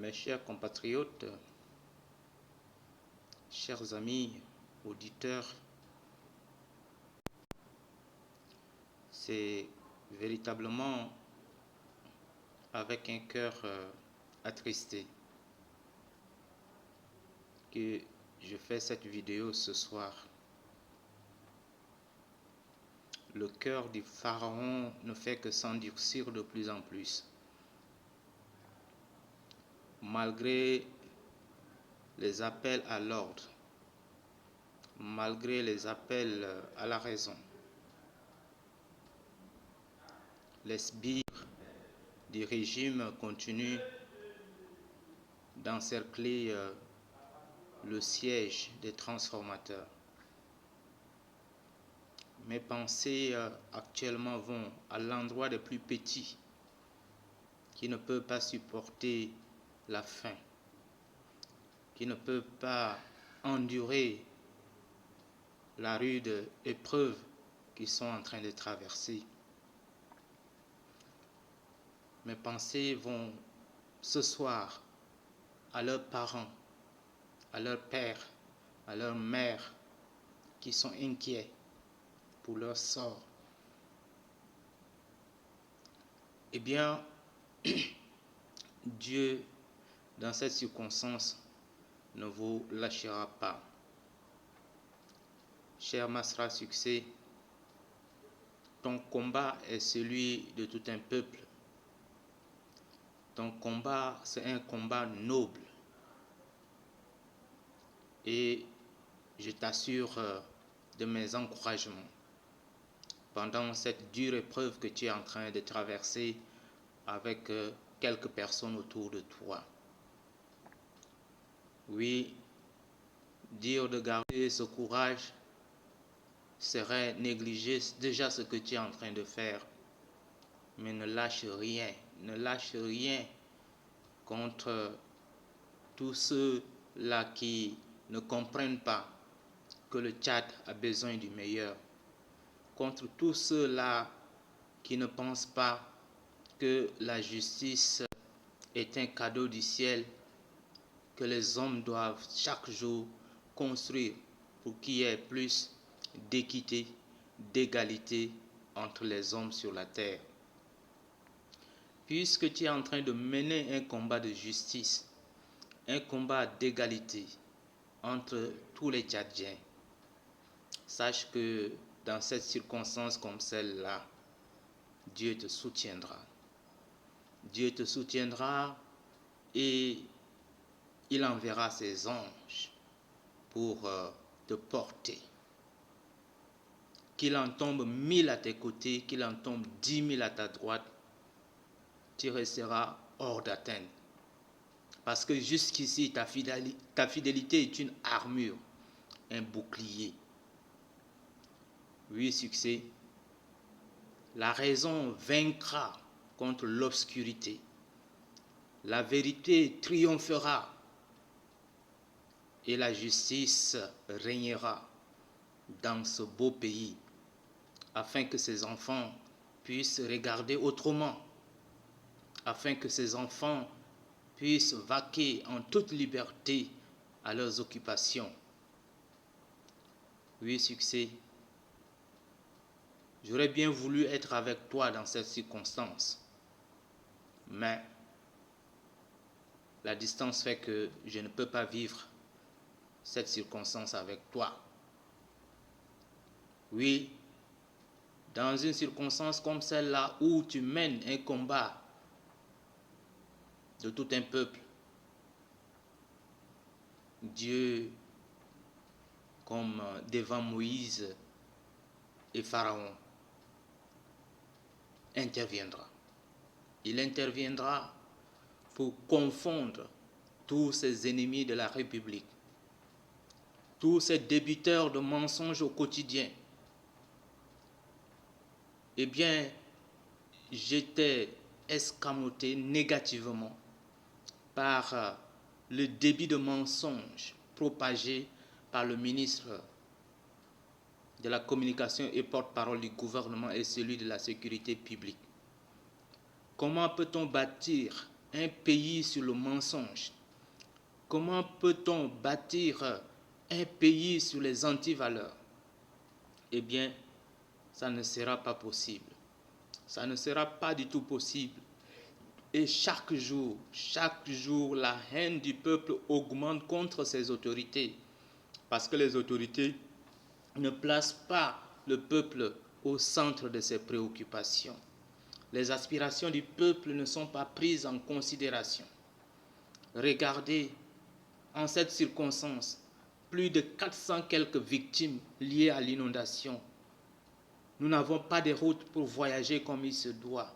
Mes chers compatriotes, chers amis, auditeurs, c'est véritablement avec un cœur attristé que je fais cette vidéo ce soir. Le cœur du pharaon ne fait que s'endurcir de plus en plus. Malgré les appels à l'ordre, malgré les appels à la raison, les sbires du régime continuent d'encercler le siège des transformateurs. Mes pensées actuellement vont à l'endroit des plus petits qui ne peuvent pas supporter la faim, qui ne peuvent pas endurer la rude épreuve qu'ils sont en train de traverser. Mes pensées vont ce soir à leurs parents, à leurs pères, à leurs mères qui sont inquiets pour leur sort. Eh bien, Dieu, dans cette circonstance, ne vous lâchera pas. Cher Masra Succès, ton combat est celui de tout un peuple. Ton combat, c'est un combat noble. Et je t'assure de mes encouragements pendant cette dure épreuve que tu es en train de traverser avec quelques personnes autour de toi. Oui, dire de garder ce courage serait négliger déjà ce que tu es en train de faire. Mais ne lâche rien contre tous ceux-là qui ne comprennent pas que le Tchad a besoin du meilleur, contre tous ceux-là qui ne pensent pas que la justice est un cadeau du ciel que les hommes doivent chaque jour construire pour qu'il y ait plus d'équité, d'égalité entre les hommes sur la terre. Puisque tu es en train de mener un combat de justice, un combat d'égalité entre tous les Tchadiens, sache que dans cette circonstance comme celle-là, Dieu te soutiendra. Dieu te soutiendra et il enverra ses anges pour te porter. Qu'il en tombe 1000 à tes côtés, qu'il en tombe 10 000 à ta droite, tu resteras hors d'atteinte. Parce que jusqu'ici, ta fidélité est une armure, un bouclier. Oui, succès. La raison vaincra contre l'obscurité. La vérité triomphera et la justice régnera dans ce beau pays, afin que ses enfants puissent regarder autrement, afin que ses enfants puissent vaquer en toute liberté à leurs occupations. Oui, succès. J'aurais bien voulu être avec toi dans cette circonstance, mais la distance fait que je ne peux pas vivre cette circonstance avec toi. Oui, dans une circonstance comme celle-là où tu mènes un combat de tout un peuple, Dieu, comme devant Moïse et Pharaon, interviendra. Il interviendra pour confondre tous ces ennemis de la République, tous ces débiteurs de mensonges au quotidien. Eh bien, j'étais escamoté négativement par le débit de mensonges propagé par le ministre de la communication et porte-parole du gouvernement et celui de la sécurité publique. Comment peut-on bâtir un pays sur le mensonge? Comment peut-on bâtir un pays sur les antivaleurs? Eh bien, ça ne sera pas possible. Ça ne sera pas du tout possible. Et chaque jour, la haine du peuple augmente contre ces autorités. Parce que les autorités ne placent pas le peuple au centre de ses préoccupations. Les aspirations du peuple ne sont pas prises en considération. Regardez, en cette circonstance, plus de 400 quelques victimes liées à l'inondation. Nous n'avons pas de route pour voyager comme il se doit.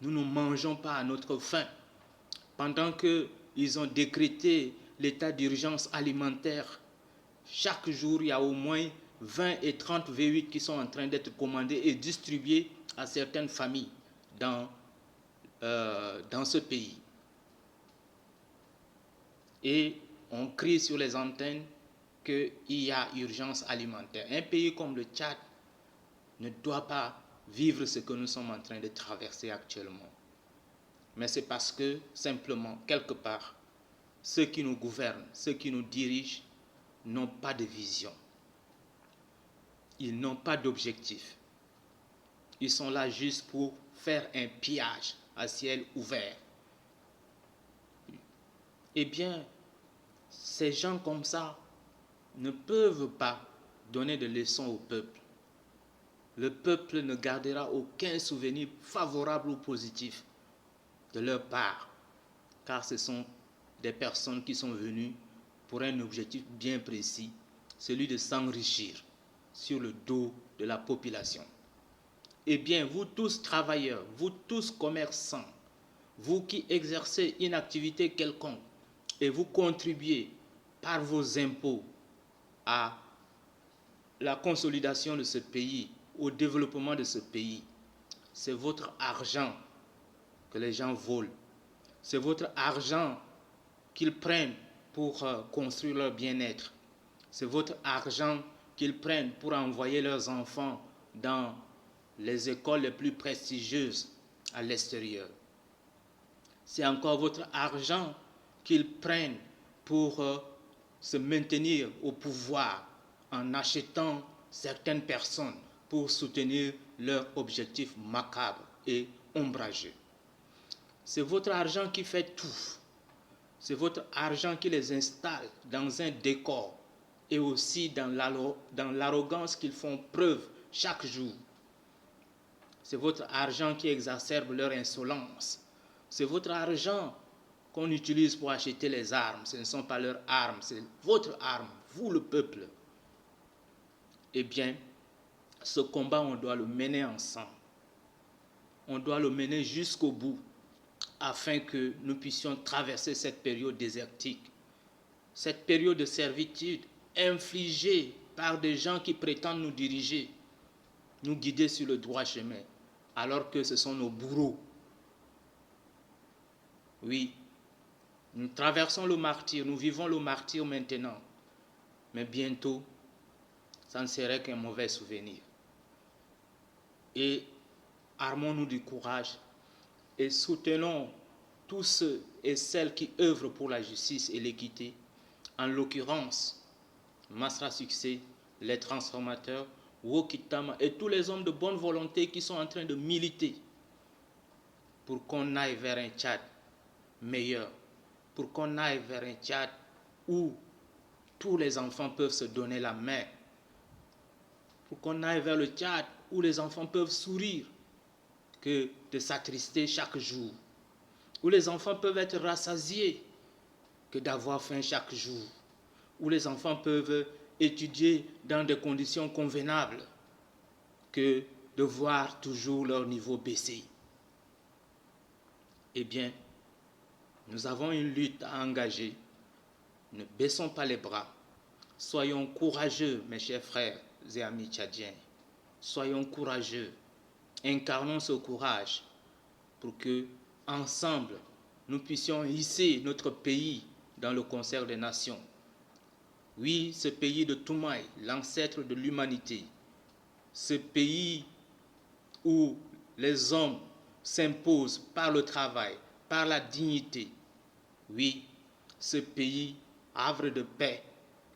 Nous ne mangeons pas à notre faim. Pendant qu'ils ont décrété l'état d'urgence alimentaire, chaque jour, il y a au moins 20 et 30 V8 qui sont en train d'être commandés et distribués à certaines familles dans ce pays. Et on crie sur les antennes qu'il y a urgence alimentaire. Un pays comme le Tchad ne doit pas vivre ce que nous sommes en train de traverser actuellement. Mais c'est parce que, simplement, quelque part, ceux qui nous gouvernent, ceux qui nous dirigent, n'ont pas de vision. Ils n'ont pas d'objectif. Ils sont là juste pour faire un pillage à ciel ouvert. Eh bien, ces gens comme ça ne peuvent pas donner de leçons au peuple. Le peuple ne gardera aucun souvenir favorable ou positif de leur part, car ce sont des personnes qui sont venues pour un objectif bien précis, celui de s'enrichir sur le dos de la population. Eh bien, vous tous travailleurs, vous tous commerçants, vous qui exercez une activité quelconque et vous contribuez par vos impôts à la consolidation de ce pays, au développement de ce pays, c'est votre argent que les gens volent. C'est votre argent qu'ils prennent pour construire leur bien-être. C'est votre argent qu'ils prennent pour envoyer leurs enfants dans les écoles les plus prestigieuses à l'extérieur. C'est encore votre argent qu'ils prennent pour se maintenir au pouvoir en achetant certaines personnes pour soutenir leurs objectifs macabres et ombrageux. C'est votre argent qui fait tout. C'est votre argent qui les installe dans un décor et aussi dans l'arrogance qu'ils font preuve chaque jour. C'est votre argent qui exacerbe leur insolence. C'est votre argent qu'on utilise pour acheter les armes. Ce ne sont pas leurs armes, c'est votre arme, vous le peuple. Eh bien, ce combat, on doit le mener ensemble. On doit le mener jusqu'au bout afin que nous puissions traverser cette période désertique, cette période de servitude infligée par des gens qui prétendent nous diriger, nous guider sur le droit chemin, alors que ce sont nos bourreaux. Oui, nous traversons le martyre, nous vivons le martyre maintenant, mais bientôt, ça ne serait qu'un mauvais souvenir. Et armons-nous du courage et soutenons tous ceux et celles qui œuvrent pour la justice et l'équité, en l'occurrence Masra Succès, les transformateurs, Wokitama et tous les hommes de bonne volonté qui sont en train de militer pour qu'on aille vers un Tchad meilleur, pour qu'on aille vers un Tchad où tous les enfants peuvent se donner la main, pour qu'on aille vers le Tchad où les enfants peuvent sourire que de s'attrister chaque jour, où les enfants peuvent être rassasiés que d'avoir faim chaque jour, où les enfants peuvent étudier dans des conditions convenables que de voir toujours leur niveau baisser. Eh bien, nous avons une lutte à engager. Ne baissons pas les bras. Soyons courageux, mes chers frères et amis tchadiens. Soyons courageux. Incarnons ce courage pour que, ensemble, nous puissions hisser notre pays dans le concert des nations. Oui, ce pays de Toumaï, l'ancêtre de l'humanité, ce pays où les hommes s'imposent par le travail, par la dignité. Oui, ce pays, havre de paix,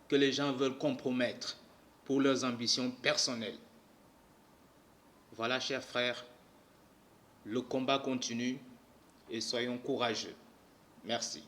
que les gens veulent compromettre pour leurs ambitions personnelles. Voilà, chers frères, le combat continue et soyons courageux. Merci.